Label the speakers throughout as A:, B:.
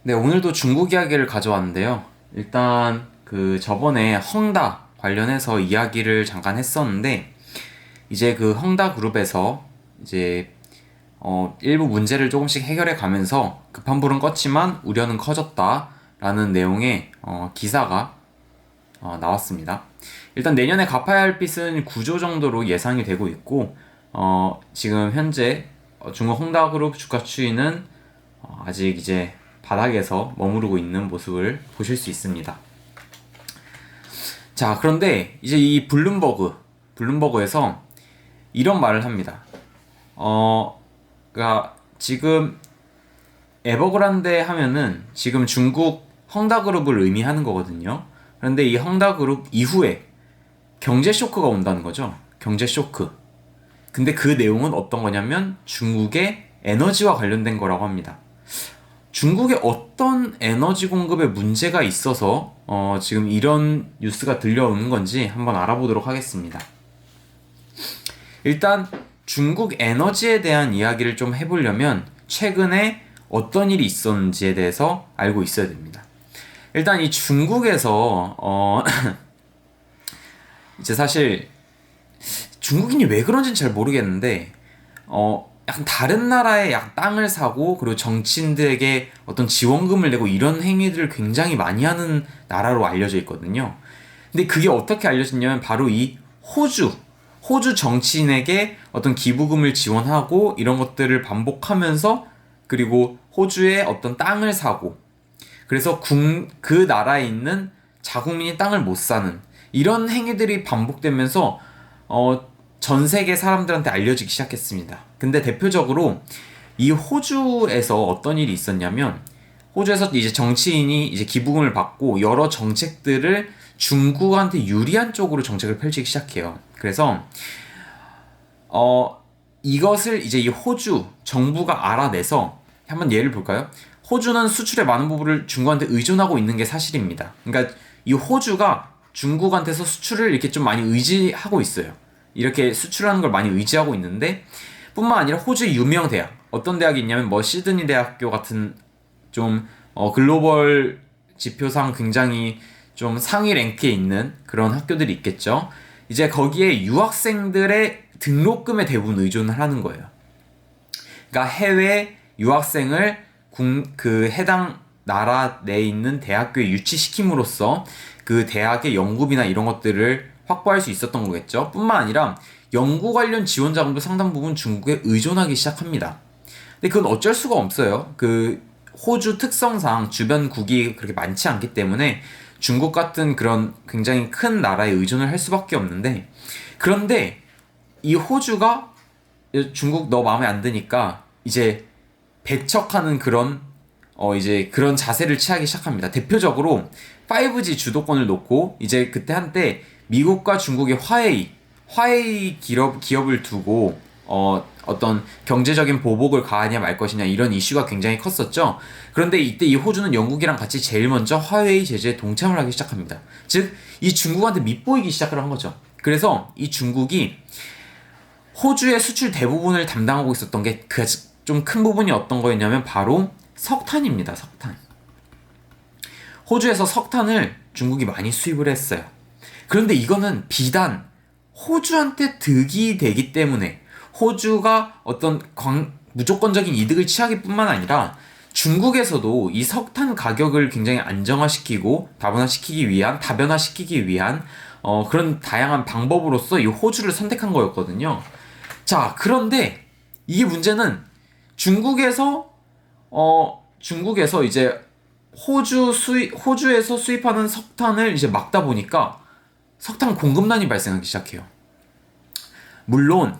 A: 네, 오늘도 중국 이야기를 가져왔는데요. 일단 그 저번에 헝다 관련해서 이야기를 잠깐 했었는데 이제 그 헝다 그룹에서 이제 일부 문제를 조금씩 해결해 가면서 급한 불은 껐지만 우려는 커졌다라는 내용의 기사가 나왔습니다. 일단 내년에 갚아야 할 빚은 9조 정도로 예상이 되고 있고 지금 현재 중국 헝다 그룹 주가 추이는 아직 이제 바닥에서 머무르고 있는 모습을 보실 수 있습니다. 자, 그런데 이제 이 블룸버그에서 이런 말을 합니다. 그러니까 지금 에버그란데 하면은 지금 중국 헝다그룹을 의미하는 거거든요. 그런데 이 헝다그룹 이후에 경제 쇼크가 온다는 거죠. 경제 쇼크. 근데 그 내용은 어떤 거냐면 중국의 에너지와 관련된 거라고 합니다. 중국의 어떤 에너지 공급에 문제가 있어서 지금 이런 뉴스가 들려오는 건지 한번 알아보도록 하겠습니다. 일단 중국 에너지에 대한 이야기를 좀 해보려면 최근에 어떤 일이 있었는지에 대해서 알고 있어야 됩니다. 일단 이 중국에서 이제 사실 중국인이 왜 그런지는 잘 모르겠는데 약간 다른 나라의 땅을 사고 그리고 정치인들에게 어떤 지원금을 내고 이런 행위들을 굉장히 많이 하는 나라로 알려져 있거든요. 근데 그게 어떻게 알려졌냐면 바로 이 호주 정치인에게 어떤 기부금을 지원하고 이런 것들을 반복하면서 그리고 호주의 어떤 땅을 사고 그래서 그 나라에 있는 자국민이 땅을 못 사는 이런 행위들이 반복되면서 전 세계 사람들한테 알려지기 시작했습니다. 근데 대표적으로 이 호주에서 어떤 일이 있었냐면 호주에서 이제 정치인이 이제 기부금을 받고 여러 정책들을 중국한테 유리한 쪽으로 정책을 펼치기 시작해요. 그래서 이것을 이제 이 호주 정부가 알아내서 한번 예를 볼까요? 호주는 수출의 많은 부분을 중국한테 의존하고 있는 게 사실입니다. 그러니까 이 호주가 중국한테서 수출을 이렇게 좀 많이 의지하고 있어요. 이렇게 수출하는 걸 많이 의지하고 있는데 뿐만 아니라 호주의 유명 대학 어떤 대학이 있냐면 뭐 시드니 대학교 같은 좀 글로벌 지표상 굉장히 좀 상위 랭크에 있는 그런 학교들이 있겠죠. 이제 거기에 유학생들의 등록금에 대부분 의존을 하는 거예요. 그러니까 해외 유학생을 그 해당 나라 내에 있는 대학교에 유치시킴으로써 그 대학의 연구비나 이런 것들을 확보할 수 있었던 거겠죠. 뿐만 아니라 연구 관련 지원 자금도 상당 부분 중국에 의존하기 시작합니다. 근데 그건 어쩔 수가 없어요. 그 호주 특성상 주변국이 그렇게 많지 않기 때문에 중국 같은 그런 굉장히 큰 나라에 의존을 할 수밖에 없는데 그런데 이 호주가 중국 너 마음에 안 드니까 이제 배척하는 그런 이제 그런 자세를 취하기 시작합니다. 대표적으로 5G 주도권을 놓고 이제 그때 한때 미국과 중국의 화해의 기업을 두고 어떤 경제적인 보복을 가하냐 말 것이냐 이런 이슈가 굉장히 컸었죠. 그런데 이때 이 호주는 영국이랑 같이 제일 먼저 화웨이 제재에 동참을 하기 시작합니다. 즉, 이 중국한테 밉보이기 시작을 한 거죠. 그래서 이 중국이 호주의 수출 대부분을 담당하고 있었던 게 그 좀 큰 부분이 어떤 거였냐면 바로 석탄입니다. 석탄. 호주에서 석탄을 중국이 많이 수입을 했어요. 그런데 이거는 비단 호주한테 득이 되기 때문에 호주가 어떤 무조건적인 이득을 취하기뿐만 아니라 중국에서도 이 석탄 가격을 굉장히 안정화시키고 다변화시키기 위한 그런 다양한 방법으로서 이 호주를 선택한 거였거든요. 자, 그런데 이게 문제는 중국에서 이제 호주에서 수입하는 석탄을 이제 막다 보니까 석탄 공급난이 발생하기 시작해요. 물론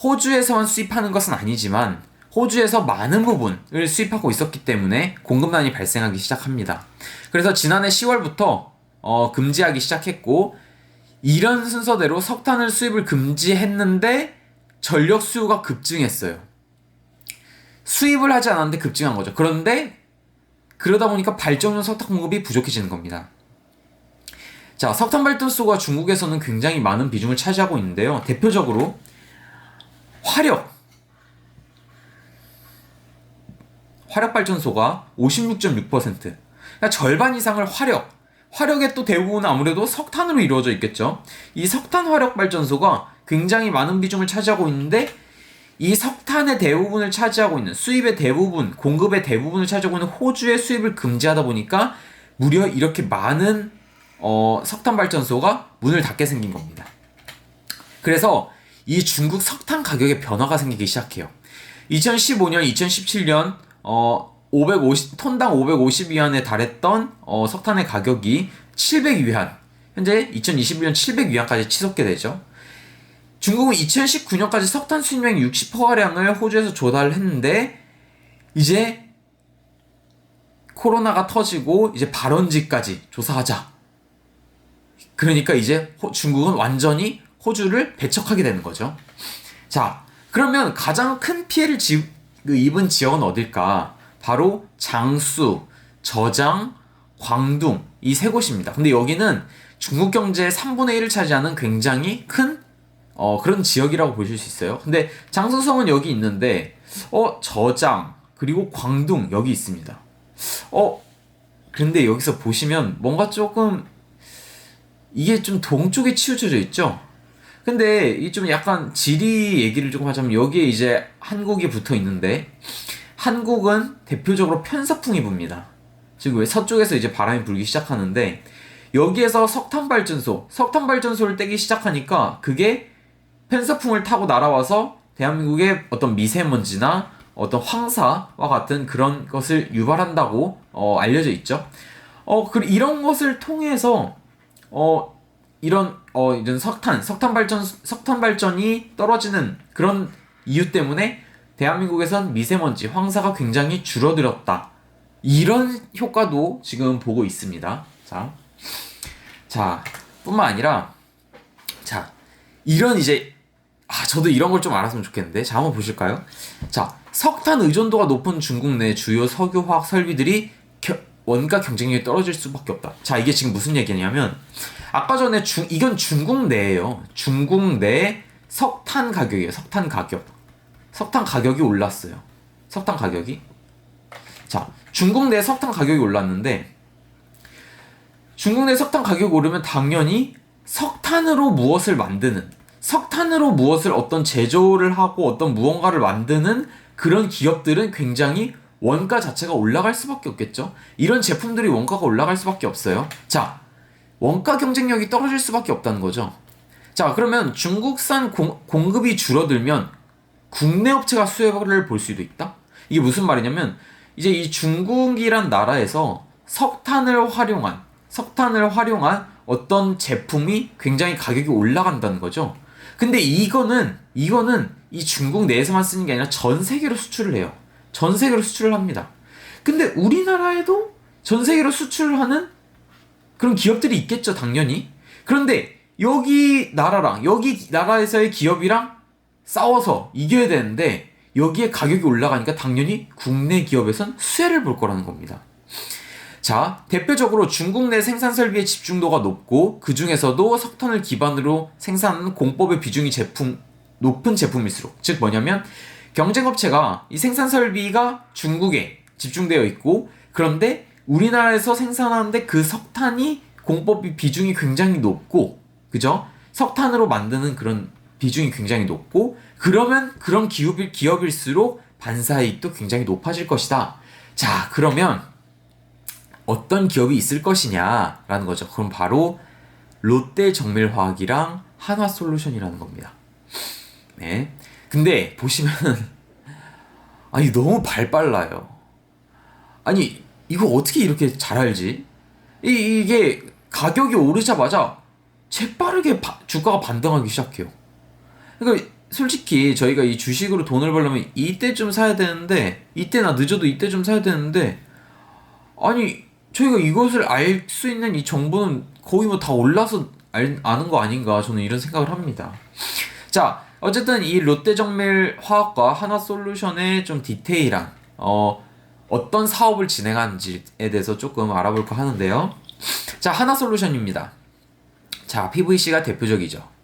A: 호주에서만 수입하는 것은 아니지만 호주에서 많은 부분을 수입하고 있었기 때문에 공급난이 발생하기 시작합니다. 그래서 지난해 10월부터 금지하기 시작했고 이런 순서대로 석탄을 수입을 금지했는데 전력 수요가 급증했어요. 수입을 하지 않았는데 급증한 거죠. 그런데 그러다 보니까 발전용 석탄 공급이 부족해지는 겁니다. 자, 석탄 발전소가 중국에서는 굉장히 많은 비중을 차지하고 있는데요. 대표적으로 화력발전소가 56.6%. 그러니까 절반 이상을 화력의 또 대부분은 아무래도 석탄으로 이루어져 있겠죠. 이 석탄 화력발전소가 굉장히 많은 비중을 차지하고 있는데 이 석탄의 대부분을 차지하고 있는 수입의 대부분, 공급의 대부분을 차지하고 있는 호주의 수입을 금지하다 보니까 무려 이렇게 많은 석탄 발전소가 문을 닫게 생긴 겁니다. 그래서 이 중국 석탄 가격에 변화가 생기기 시작해요. 2015년, 2017년 톤당 550위안에 달했던 석탄의 가격이 700위안, 현재 2021년 700위안까지 치솟게 되죠. 중국은 2019년까지 석탄 수입량 60%가량을 호주에서 조달을 했는데 이제 코로나가 터지고 이제 발원지까지 조사하자. 그러니까 이제 중국은 완전히 호주를 배척하게 되는 거죠. 자, 그러면 가장 큰 피해를 입은 지역은 어딜까? 바로 장수, 저장, 광둥 이 세 곳입니다. 근데 여기는 중국 경제의 3분의 1을 차지하는 굉장히 큰 그런 지역이라고 보실 수 있어요. 근데 장수성은 여기 있는데 저장 그리고 광둥 여기 있습니다. 근데 여기서 보시면 뭔가 조금 이게 좀 동쪽에 치우쳐져 있죠. 근데 이 좀 약간 지리 얘기를 조금 하자면 여기에 이제 한국이 붙어 있는데 한국은 대표적으로 편서풍이 붑니다. 지금 왜 서쪽에서 이제 바람이 불기 시작하는데 여기에서 석탄 발전소를 떼기 시작하니까 그게 편서풍을 타고 날아와서 대한민국의 어떤 미세먼지나 어떤 황사와 같은 그런 것을 유발한다고 알려져 있죠. 그리고 이런 것을 통해서 이런 석탄 발전이 떨어지는 그런 이유 때문에 대한민국에선 미세먼지, 황사가 굉장히 줄어들었다. 이런 효과도 지금 보고 있습니다. 자, 뿐만 아니라, 자, 이런 이제, 저도 이런 걸 좀 알았으면 좋겠는데, 자, 한번 보실까요? 자, 석탄 의존도가 높은 중국 내 주요 석유화학 설비들이 원가 경쟁력이 떨어질 수밖에 없다. 자, 이게 지금 무슨 얘기냐면, 아까 전에 이건 중국 내예요. 중국 내 석탄 가격이에요. 석탄 가격이 올랐어요. 석탄 가격이. 자, 중국 내 석탄 가격이 올랐는데 중국 내 석탄 가격이 오르면 당연히 석탄으로 무엇을 어떤 제조를 하고 어떤 무언가를 만드는 그런 기업들은 굉장히 원가 자체가 올라갈 수밖에 없겠죠. 이런 제품들이 원가가 올라갈 수밖에 없어요. 자, 원가 경쟁력이 떨어질 수밖에 없다는 거죠. 자, 그러면 중국산 공급이 줄어들면 국내 업체가 수혜를 볼 수도 있다? 이게 무슨 말이냐면 이제 이 중국이란 나라에서 석탄을 활용한 어떤 제품이 굉장히 가격이 올라간다는 거죠. 근데 이거는 이 중국 내에서만 쓰는 게 아니라 전 세계로 수출을 해요. 전 세계로 수출을 합니다. 근데 우리나라에도 전 세계로 수출을 하는 그런 기업들이 있겠죠, 당연히. 그런데 여기 나라에서의 기업이랑 싸워서 이겨야 되는데 여기에 가격이 올라가니까 당연히 국내 기업에선 수혜를 볼 거라는 겁니다. 자, 대표적으로 중국 내 생산 설비의 집중도가 높고 그 중에서도 석탄을 기반으로 생산하는 공법의 비중이 높은 제품일수록, 즉 뭐냐면 경쟁업체가 이 생산 설비가 중국에 집중되어 있고 그런데 우리나라에서 생산하는데 그 석탄이 공법의 비중이 굉장히 높고, 그죠? 석탄으로 만드는 그런 비중이 굉장히 높고 그러면 그런 기업일수록 반사이익도 굉장히 높아질 것이다. 자, 그러면 어떤 기업이 있을 것이냐라는 거죠. 그럼 바로 롯데정밀화학이랑 한화솔루션이라는 겁니다. 네. 근데 보시면은 아니 너무 발빨라요. 아니 이거 어떻게 이렇게 잘 알지? 이게 가격이 오르자마자 재빠르게 주가가 반등하기 시작해요. 그러니까 솔직히 저희가 이 주식으로 돈을 벌려면 이때쯤 사야 되는데, 이때나 늦어도 이때쯤 사야 되는데, 아니 저희가 이것을 알 수 있는 이 정보는 거의 뭐 다 올라서 아는 거 아닌가, 저는 이런 생각을 합니다. 자, 어쨌든 이 롯데정밀화학과 한화솔루션의 좀 디테일한 어떤 사업을 진행하는지에 대해서 조금 알아볼까 하는데요. 자, 한화솔루션입니다. 자, PVC가 대표적이죠.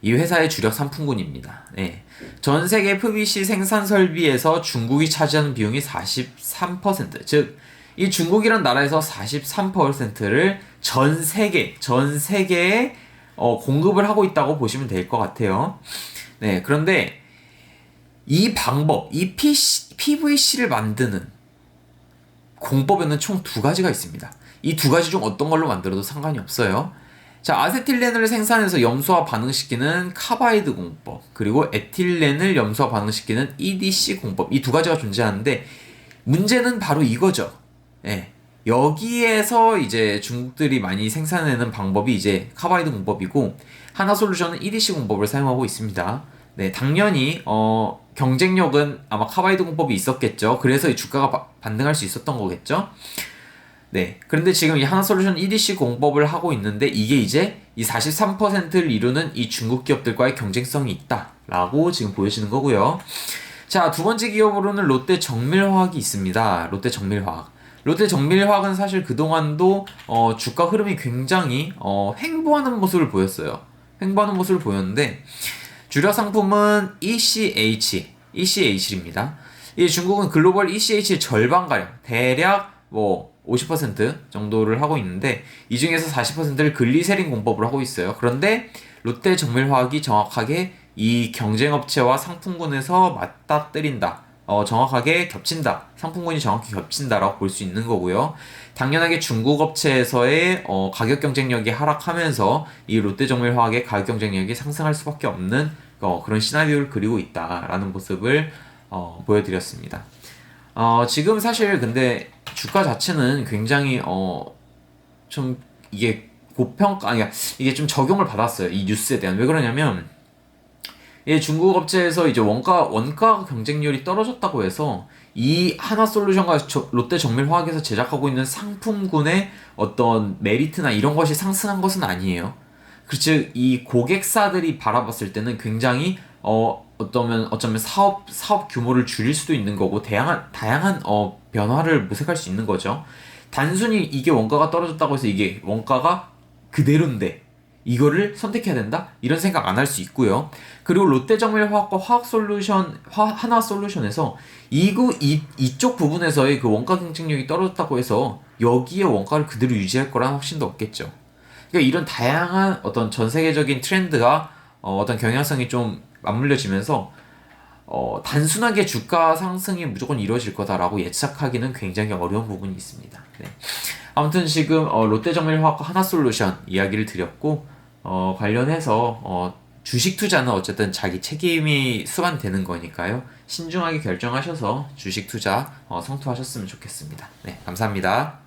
A: 이 회사의 주력 상품군입니다. 네. 전 세계 PVC 생산 설비에서 중국이 차지하는 비용이 43%, 즉 이 중국이란 나라에서 43%를 전 세계에 공급을 하고 있다고 보시면 될 것 같아요. 네, 그런데 이 방법, 이 PVC를 만드는 공법에는 총 두 가지가 있습니다. 이 두 가지 중 어떤 걸로 만들어도 상관이 없어요. 자, 아세틸렌을 생산해서 염소와 반응시키는 카바이드 공법, 그리고 에틸렌을 염소와 반응시키는 EDC 공법, 이 두 가지가 존재하는데 문제는 바로 이거죠. 예. 여기에서 이제 중국들이 많이 생산해내는 방법이 이제 카바이드 공법이고, 하나솔루션은 EDC 공법을 사용하고 있습니다. 네, 당연히 경쟁력은 아마 카바이드 공법이 있었겠죠. 그래서 이 주가가 반등할 수 있었던 거겠죠. 네, 그런데 지금 이 하나솔루션 EDC 공법을 하고 있는데 이게 이제 이 43%를 이루는 이 중국 기업들과의 경쟁성이 있다라고 지금 보여지는 거고요. 자, 두 번째 기업으로는 롯데 정밀화학이 있습니다. 롯데 정밀화학은 사실 그동안도 주가 흐름이 굉장히 횡보하는 모습을 보였어요. 횡보하는 모습을 보였는데 주력 상품은 ECH입니다. 이 중국은 글로벌 ECH의 절반가량, 대략 50% 정도를 하고 있는데 이 중에서 40%를 글리세린 공법으로 하고 있어요. 그런데 롯데 정밀화학이 정확하게 이 경쟁업체와 상품군에서 맞닥뜨린다. 정확하게 겹친다. 상품군이 정확히 겹친다라고 볼 수 있는 거고요. 당연하게 중국 업체에서의 가격 경쟁력이 하락하면서 이 롯데정밀화학의 가격 경쟁력이 상승할 수밖에 없는 그런 시나리오를 그리고 있다라는 모습을 보여드렸습니다. 지금 사실 근데 주가 자체는 굉장히 좀 이게 이게 좀 적용을 받았어요. 이 뉴스에 대한. 왜 그러냐면 중국 업체에서 이제 원가 경쟁률이 떨어졌다고 해서 이 하나솔루션과 롯데 정밀화학에서 제작하고 있는 상품군의 어떤 메리트나 이런 것이 상승한 것은 아니에요. 즉 이 고객사들이 바라봤을 때는 굉장히 어쩌면 사업 규모를 줄일 수도 있는 거고 다양한 변화를 모색할 수 있는 거죠. 단순히 이게 원가가 떨어졌다고 해서 이게 원가가 그대로인데 이거를 선택해야 된다? 이런 생각 안 할 수 있고요. 그리고 롯데정밀화학과 하나솔루션에서 이쪽 부분에서의 그 원가 경쟁력이 떨어졌다고 해서 여기에 원가를 그대로 유지할 거라는 확신도 없겠죠. 그러니까 이런 다양한 어떤 전 세계적인 트렌드가 어떤 경향성이 좀 맞물려지면서 단순하게 주가 상승이 무조건 이루어질 거다라고 예측하기는 굉장히 어려운 부분이 있습니다. 네. 아무튼 지금 롯데정밀화학과 하나솔루션 이야기를 드렸고 관련해서 주식 투자는 어쨌든 자기 책임이 수반되는 거니까요. 신중하게 결정하셔서 주식 투자 성투하셨으면 좋겠습니다. 네, 감사합니다.